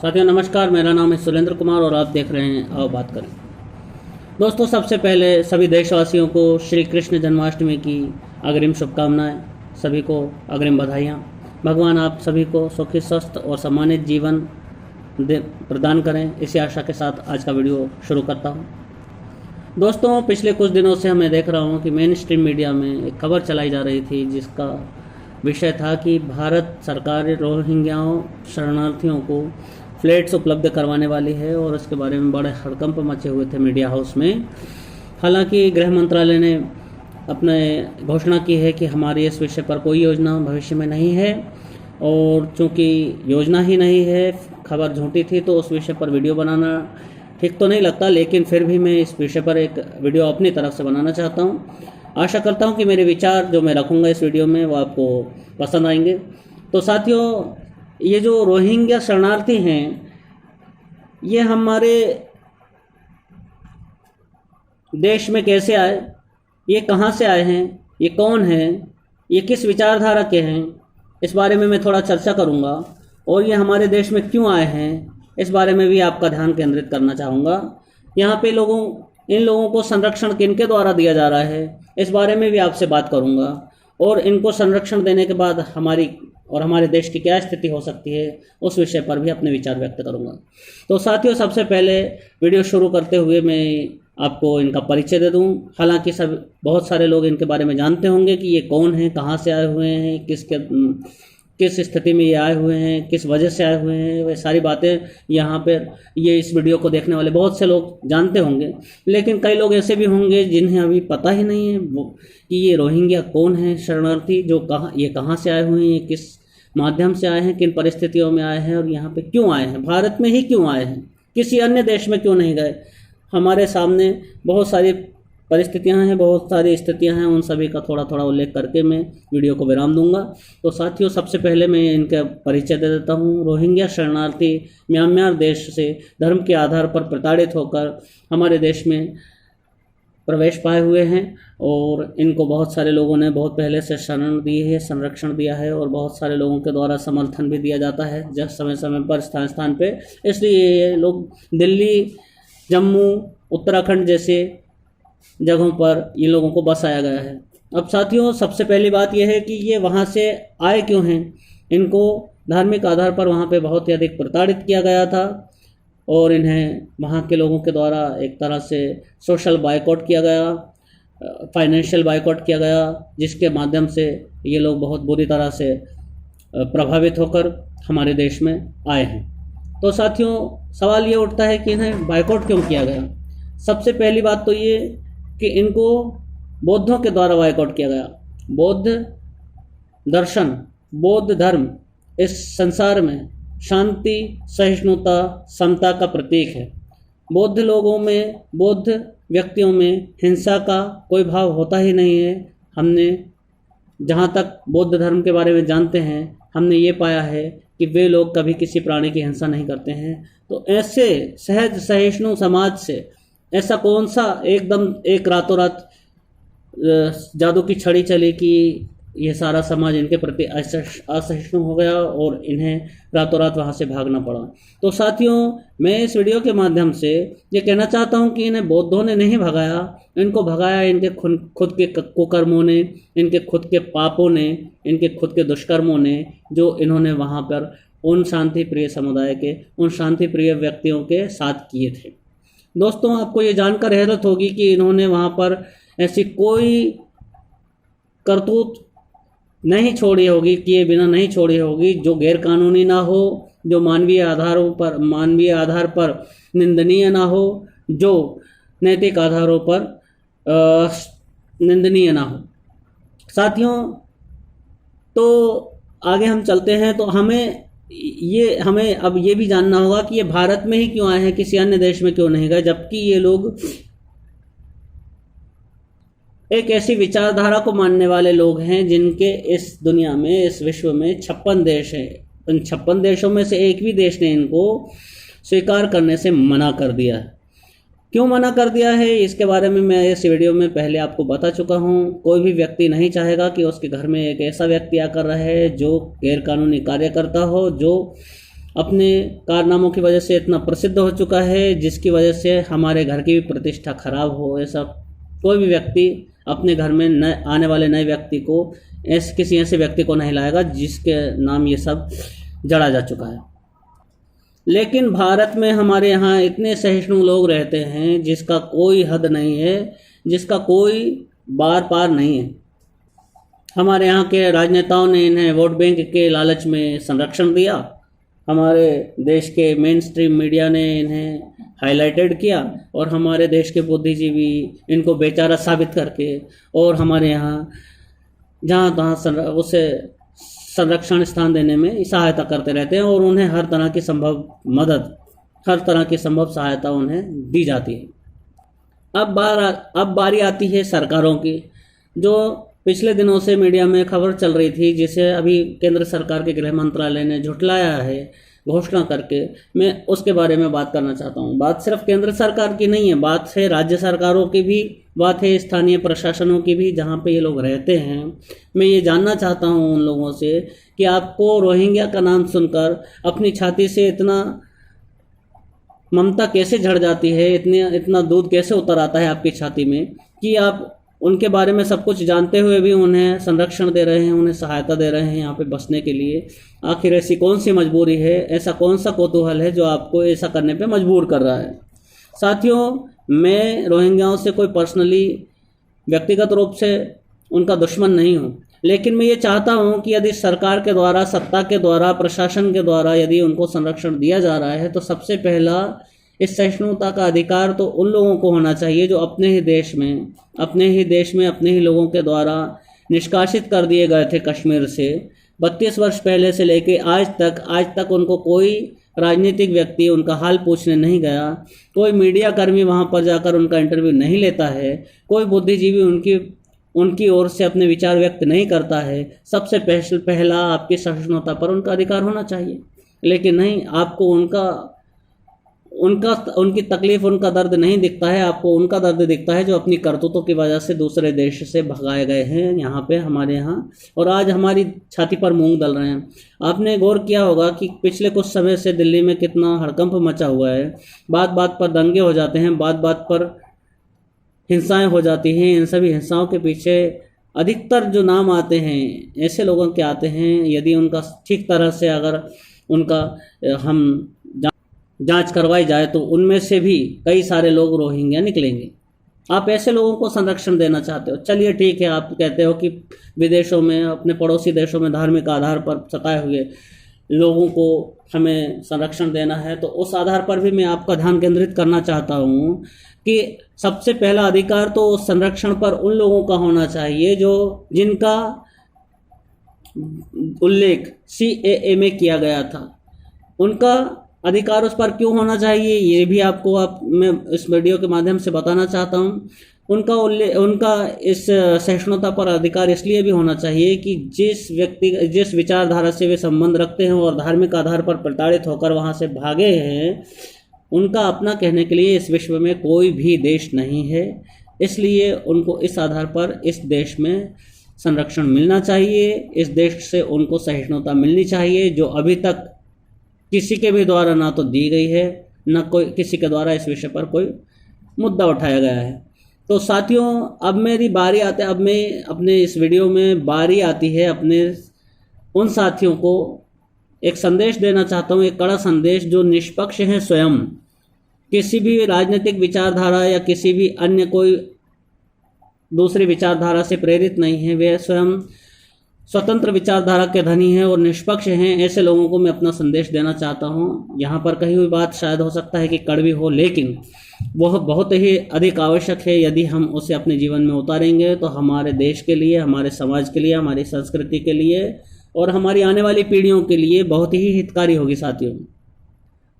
साथियों नमस्कार, मेरा नाम है सुरेंद्र कुमार और आप देख रहे हैं आओ बात करें। दोस्तों, सबसे पहले सभी देशवासियों को श्री कृष्ण जन्माष्टमी की अग्रिम शुभकामनाएं, सभी को अग्रिम बधाइयाँ। भगवान आप सभी को सुखी, स्वस्थ और सम्मानित जीवन प्रदान करें, इसी आशा के साथ आज का वीडियो शुरू करता हूँ। दोस्तों, पिछले कुछ दिनों से मैं देख रहा हूँ कि मेन स्ट्रीम मीडिया में एक खबर चलाई जा रही थी जिसका विषय था कि भारत सरकार रोहिंग्याओं शरणार्थियों को फ्लैट्स उपलब्ध करवाने वाली है और उसके बारे में बड़े हड़कंप मचे हुए थे मीडिया हाउस में। हालांकि गृह मंत्रालय ने अपने घोषणा की है कि हमारी इस विषय पर कोई योजना भविष्य में नहीं है, और चूंकि योजना ही नहीं है, खबर झूठी थी, तो उस विषय पर वीडियो बनाना ठीक तो नहीं लगता, लेकिन फिर भी मैं इस विषय पर एक वीडियो अपनी तरफ से बनाना चाहता हूँ। आशा करता हूँ कि मेरे विचार जो मैं रखूँगा इस वीडियो में वो आपको पसंद आएंगे। तो साथियों, ये जो रोहिंग्या शरणार्थी हैं, ये हमारे देश में कैसे आए, ये कहाँ से आए हैं, ये कौन हैं, ये किस विचारधारा के हैं, इस बारे में मैं थोड़ा चर्चा करूँगा। और ये हमारे देश में क्यों आए हैं, इस बारे में भी आपका ध्यान केंद्रित करना चाहूँगा। यहाँ पे इन लोगों को संरक्षण किनके द्वारा दिया जा रहा है, इस बारे में भी आपसे बात करूँगा। और इनको संरक्षण देने के बाद हमारी और हमारे देश की क्या स्थिति हो सकती है, उस विषय पर भी अपने विचार व्यक्त करूँगा। तो साथियों, सबसे पहले वीडियो शुरू करते हुए मैं आपको इनका परिचय दे दूं। हालांकि बहुत सारे लोग इनके बारे में जानते होंगे कि ये कौन हैं, कहाँ से आए हुए हैं, किस स्थिति में ये आए हुए हैं, किस वजह से आए हुए हैं, वे सारी बातें यहाँ पर इस वीडियो को देखने वाले बहुत से लोग जानते होंगे। लेकिन कई लोग ऐसे भी होंगे जिन्हें अभी पता ही नहीं है कि ये रोहिंग्या कौन है शरणार्थी, जो कहाँ से आए हुए हैं, किस माध्यम से आए हैं, किन परिस्थितियों में आए हैं और यहाँ पे क्यों आए हैं, भारत में ही क्यों आए हैं, किसी अन्य देश में क्यों नहीं गए। हमारे सामने बहुत सारी परिस्थितियां हैं, बहुत सारी स्थितियां हैं, उन सभी का थोड़ा थोड़ा उल्लेख करके मैं वीडियो को विराम दूंगा। तो साथियों, सबसे पहले मैं इनका परिचय दे देता हूं। रोहिंग्या शरणार्थी म्यांमार देश से धर्म के आधार पर प्रताड़ित होकर हमारे देश में प्रवेश पाए हुए हैं और इनको बहुत सारे लोगों ने बहुत पहले से शरण दी है, संरक्षण दिया है और बहुत सारे लोगों के द्वारा समर्थन भी दिया जाता है जब समय समय पर स्थान स्थान पे। इसलिए ये लोग दिल्ली, जम्मू, उत्तराखंड जैसे जगहों पर ये लोगों को बसाया गया है। अब साथियों, सबसे पहली बात यह है कि ये वहाँ से आए क्यों हैं। इनको धार्मिक आधार पर वहाँ पे बहुत ही अधिक प्रताड़ित किया गया था और इन्हें वहाँ के लोगों के द्वारा एक तरह से सोशल बायकॉट किया गया, फाइनेंशियल बायकॉट किया गया, जिसके माध्यम से ये लोग बहुत बुरी तरह से प्रभावित होकर हमारे देश में आए हैं। तो साथियों, सवाल ये उठता है कि इन्हें बायकॉट क्यों किया गया। सबसे पहली बात तो ये कि इनको बौद्धों के द्वारा बायकॉट किया गया। बौद्ध दर्शन, बौद्ध धर्म इस संसार में शांति, सहिष्णुता, समता का प्रतीक है। बौद्ध लोगों में, बौद्ध व्यक्तियों में हिंसा का कोई भाव होता ही नहीं है। हमने जहाँ तक बौद्ध धर्म के बारे में जानते हैं, हमने ये पाया है कि वे लोग कभी किसी प्राणी की हिंसा नहीं करते हैं। तो ऐसे सहज सहिष्णु समाज से ऐसा कौन सा एकदम एक रातों रात जादू की छड़ी चली कि ये सारा समाज इनके प्रति असहिष्णु हो गया और इन्हें रातों रात वहाँ से भागना पड़ा। तो साथियों, मैं इस वीडियो के माध्यम से ये कहना चाहता हूँ कि इन्हें बौद्धों ने नहीं भगाया, इनको भगाया इनके खुद के कुकर्मों ने, इनके खुद के पापों ने, इनके खुद के दुष्कर्मों ने, जो इन्होंने वहाँ पर उन शांति प्रिय समुदाय के, उन शांति प्रिय व्यक्तियों के साथ किए थे। दोस्तों, आपको ये जानकर हैरत होगी कि इन्होंने वहाँ पर ऐसी कोई करतूत नहीं छोड़ी होगी, किए बिना नहीं छोड़ी होगी, जो गैर कानूनी ना हो, जो मानवीय आधार पर निंदनीय ना हो, जो नैतिक आधारों पर निंदनीय ना हो। साथियों, तो आगे हम चलते हैं। तो हमें अब ये भी जानना होगा कि ये भारत में ही क्यों आए हैं, किसी अन्य देश में क्यों नहीं गए, जबकि ये लोग एक ऐसी विचारधारा को मानने वाले लोग हैं जिनके इस दुनिया में, इस विश्व में 56 देश हैं। उन 56 देशों में से एक भी देश ने इनको स्वीकार करने से मना कर दिया है। क्यों मना कर दिया है, इसके बारे में मैं इस वीडियो में पहले आपको बता चुका हूँ। कोई भी व्यक्ति नहीं चाहेगा कि उसके घर में एक ऐसा व्यक्ति आकर रहे जो गैरकानूनी कार्य करता हो, जो अपने कारनामों की वजह से इतना प्रसिद्ध हो चुका है, जिसकी वजह से हमारे घर की भी प्रतिष्ठा खराब हो। ऐसा कोई भी व्यक्ति अपने घर में आने वाले नए व्यक्ति को किसी ऐसे व्यक्ति को नहीं लाएगा जिसके नाम ये सब जड़ा जा चुका है। लेकिन भारत में हमारे यहाँ इतने सहिष्णु लोग रहते हैं जिसका कोई हद नहीं है, जिसका कोई बार पार नहीं है। हमारे यहाँ के राजनेताओं ने इन्हें वोट बैंक के लालच में संरक्षण दिया, हमारे देश के मेन स्ट्रीम मीडिया ने इन्हें हाईलाइटेड किया और हमारे देश के बुद्धिजीवी इनको बेचारा साबित करके और हमारे यहाँ जहाँ तहाँ उसे संरक्षण स्थान देने में सहायता करते रहते हैं और उन्हें हर तरह की संभव मदद, हर तरह की संभव सहायता उन्हें दी जाती है। अब बारी आती है सरकारों की, जो पिछले दिनों से मीडिया में खबर चल रही थी, जिसे अभी केंद्र सरकार के गृह मंत्रालय ने झुठलाया है घोषणा करके। मैं उसके बारे में बात करना चाहता हूँ। बात सिर्फ केंद्र सरकार की नहीं है, बात है राज्य सरकारों की भी, बात है स्थानीय प्रशासनों की भी, जहाँ पे ये लोग रहते हैं। मैं ये जानना चाहता हूँ उन लोगों से कि आपको रोहिंग्या का नाम सुनकर अपनी छाती से इतना ममता कैसे झड़ जाती है, इतना दूध कैसे उतर आता है आपकी छाती में कि आप उनके बारे में सब कुछ जानते हुए भी उन्हें संरक्षण दे रहे हैं, उन्हें सहायता दे रहे हैं यहाँ पे बसने के लिए। आखिर ऐसी कौन सी मजबूरी है, ऐसा कौन सा कौतूहल है जो आपको ऐसा करने पे मजबूर कर रहा है। साथियों, मैं रोहिंग्याओं से कोई पर्सनली व्यक्तिगत रूप से उनका दुश्मन नहीं हूँ, लेकिन मैं ये चाहता हूँ कि यदि सरकार के द्वारा, सत्ता के द्वारा, प्रशासन के द्वारा यदि उनको संरक्षण दिया जा रहा है तो सबसे पहला इस सहिष्णुता का अधिकार तो उन लोगों को होना चाहिए जो अपने ही देश में अपने ही लोगों के द्वारा निष्कासित कर दिए गए थे कश्मीर से। 32 वर्ष पहले से लेके आज तक उनको कोई राजनीतिक व्यक्ति उनका हाल पूछने नहीं गया, कोई मीडिया कर्मी वहाँ पर जाकर उनका इंटरव्यू नहीं लेता है, कोई बुद्धिजीवी उनकी ओर से अपने विचार व्यक्त नहीं करता है। सबसे पहला आपकी सहिष्णुता पर उनका अधिकार होना चाहिए, लेकिन नहीं, आपको उनकी तकलीफ, उनका दर्द नहीं दिखता है। आपको उनका दर्द दिखता है जो अपनी करतूतों की वजह से दूसरे देश से भगाए गए हैं यहाँ पे, हमारे यहाँ, और आज हमारी छाती पर मूंग दल रहे हैं। आपने गौर किया होगा कि पिछले कुछ समय से दिल्ली में कितना हड़कंप मचा हुआ है, बात बात पर दंगे हो जाते हैं, बात बात पर हिंसाएं हो जाती हैं। इन सभी हिंसाओं के पीछे अधिकतर जो नाम आते हैं ऐसे लोगों के आते हैं, यदि उनका ठीक तरह से अगर उनका हम जांच करवाई जाए तो उनमें से भी कई सारे लोग रोहिंग्या निकलेंगे। आप ऐसे लोगों को संरक्षण देना चाहते हो, चलिए ठीक है, आप कहते हो कि विदेशों में, अपने पड़ोसी देशों में धार्मिक आधार पर सताए हुए लोगों को हमें संरक्षण देना है, तो उस आधार पर भी मैं आपका ध्यान केंद्रित करना चाहता हूँ कि सबसे पहला अधिकार तो संरक्षण पर उन लोगों का होना चाहिए जिनका उल्लेख CAA में किया गया था। उनका अधिकार उस पर क्यों होना चाहिए, ये भी मैं इस वीडियो के माध्यम से बताना चाहता हूँ। उनका इस सहिष्णुता पर अधिकार इसलिए भी होना चाहिए कि जिस विचारधारा से वे संबंध रखते हैं और धार्मिक आधार पर प्रताड़ित होकर वहाँ से भागे हैं, उनका अपना कहने के लिए इस विश्व में कोई भी देश नहीं है। इसलिए उनको इस आधार पर इस देश में संरक्षण मिलना चाहिए, इस देश से उनको सहिष्णुता मिलनी चाहिए, जो अभी तक किसी के भी द्वारा ना तो दी गई है, ना कोई किसी के द्वारा इस विषय पर कोई मुद्दा उठाया गया है। तो साथियों, अब मेरी बारी आती है, अब मैं अपने इस वीडियो में बारी आती है अपने उन साथियों को एक संदेश देना चाहता हूँ, एक कड़ा संदेश, जो निष्पक्ष हैं, स्वयं किसी भी राजनीतिक विचारधारा या किसी भी अन्य कोई दूसरी विचारधारा से प्रेरित नहीं है, वे स्वयं स्वतंत्र विचारधारा के धनी हैं और निष्पक्ष हैं। ऐसे लोगों को मैं अपना संदेश देना चाहता हूं। यहाँ पर कही हुई बात शायद हो सकता है कि कड़वी हो, लेकिन वह बहुत ही अधिक आवश्यक है। यदि हम उसे अपने जीवन में उतारेंगे तो हमारे देश के लिए, हमारे समाज के लिए, हमारी संस्कृति के लिए और हमारी आने वाली पीढ़ियों के लिए बहुत ही हितकारी होगी। साथियों,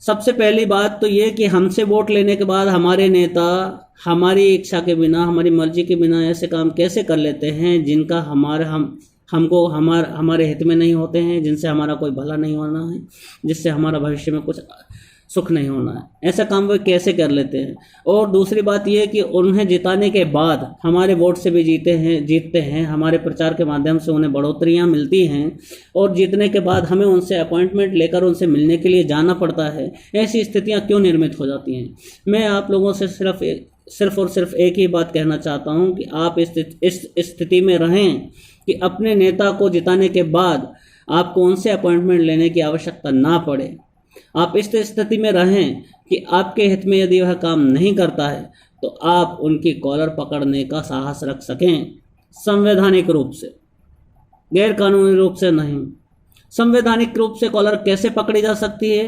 सबसे पहली बात तो ये कि हमसे वोट लेने के बाद हमारे नेता हमारी इच्छा के बिना, हमारी मर्जी के बिना ऐसे काम कैसे कर लेते हैं जिनका हमारे हित में नहीं होते हैं, जिनसे हमारा कोई भला नहीं होना है, जिससे हमारा भविष्य में कुछ सुख नहीं होना है। ऐसा काम वो कैसे कर लेते हैं। और दूसरी बात यह कि उन्हें जिताने के बाद हमारे वोट से भी जीतते हैं, हमारे प्रचार के माध्यम से उन्हें बढ़ोतरियां मिलती हैं, और जीतने के बाद हमें उनसे अपॉइंटमेंट लेकर उनसे मिलने के लिए जाना पड़ता है। ऐसी स्थितियां क्यों निर्मित हो जाती हैं। मैं आप लोगों से सिर्फ और सिर्फ एक ही बात कहना चाहता हूं कि आप इस स्थिति में रहें कि अपने नेता को जिताने के बाद आपको उनसे अपॉइंटमेंट लेने की आवश्यकता ना पड़े। आप इस स्थिति में रहें कि आपके हित में यदि वह काम नहीं करता है तो आप उनकी कॉलर पकड़ने का साहस रख सकें, संवैधानिक रूप से, गैर कानूनी रूप से नहीं। संवैधानिक रूप से कॉलर कैसे पकड़ी जा सकती है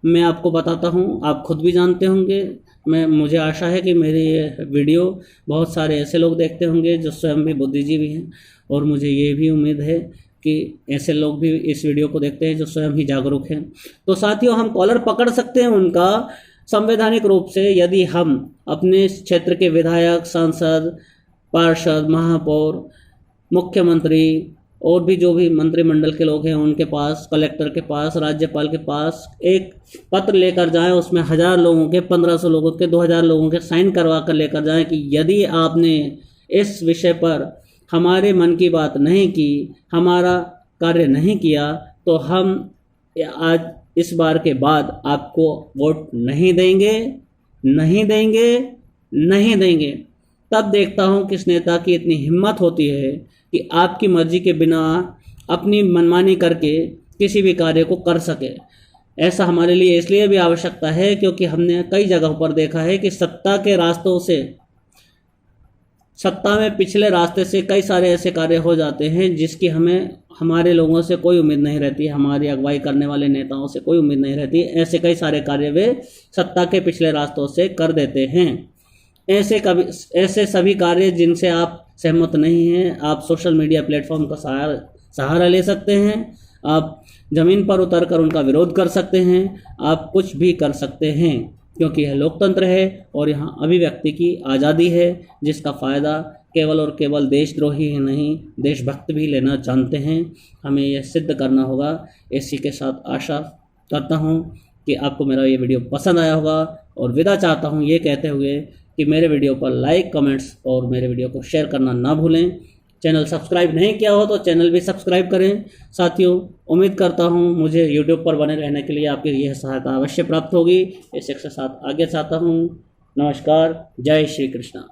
मैं आपको बताता हूं, आप खुद भी जानते होंगे। मुझे आशा है कि मेरी ये वीडियो बहुत सारे ऐसे लोग देखते होंगे जो स्वयं भी बुद्धिजीवी हैं, और मुझे ये भी उम्मीद है कि ऐसे लोग भी इस वीडियो को देखते हैं जो स्वयं ही जागरूक हैं। तो साथियों, हम कॉलर पकड़ सकते हैं उनका संवैधानिक रूप से यदि हम अपने क्षेत्र के विधायक, सांसद, पार्षद, महापौर, मुख्यमंत्री और भी जो भी मंत्रिमंडल के लोग हैं उनके पास, कलेक्टर के पास, राज्यपाल के पास एक पत्र लेकर जाएं, उसमें 1000 लोगों के, 1500 लोगों के, 2000 लोगों के साइन करवा कर लेकर जाएं कि यदि आपने इस विषय पर हमारे मन की बात नहीं की, हमारा कार्य नहीं किया, तो हम आज इस बार के बाद आपको वोट नहीं देंगे, नहीं देंगे, नहीं देंगे। तब देखता हूं किस नेता की इतनी हिम्मत होती है कि आपकी मर्जी के बिना अपनी मनमानी करके किसी भी कार्य को कर सके। ऐसा हमारे लिए इसलिए भी आवश्यकता है क्योंकि हमने कई जगहों पर देखा है कि सत्ता में पिछले रास्ते से कई सारे ऐसे कार्य हो जाते हैं जिसकी हमें हमारे लोगों से कोई उम्मीद नहीं रहती, हमारी अगुवाई करने वाले नेताओं से कोई उम्मीद नहीं रहती। ऐसे कई सारे कार्य वे सत्ता के पिछले रास्तों से कर देते हैं। ऐसे सभी कार्य जिनसे आप सहमत नहीं हैं, आप सोशल मीडिया प्लेटफॉर्म का सहारा ले सकते हैं, आप ज़मीन पर उतरकर उनका विरोध कर सकते हैं, आप कुछ भी कर सकते हैं, क्योंकि यह लोकतंत्र है और यहाँ अभिव्यक्ति की आज़ादी है, जिसका फ़ायदा केवल और केवल देशद्रोही ही नहीं, देशभक्त भी लेना जानते हैं। हमें यह सिद्ध करना होगा। इसी के साथ आशा करता हूँ कि आपको मेरा ये वीडियो पसंद आया होगा, और विदा चाहता हूँ ये कहते हुए कि मेरे वीडियो पर लाइक, कमेंट्स और मेरे वीडियो को शेयर करना ना भूलें। चैनल सब्सक्राइब नहीं किया हो तो चैनल भी सब्सक्राइब करें। साथियों, उम्मीद करता हूं मुझे यूट्यूब पर बने रहने के लिए आपकी यह सहायता अवश्य प्राप्त होगी। इसी के साथ आगे चाहता हूं। नमस्कार, जय श्री कृष्णा।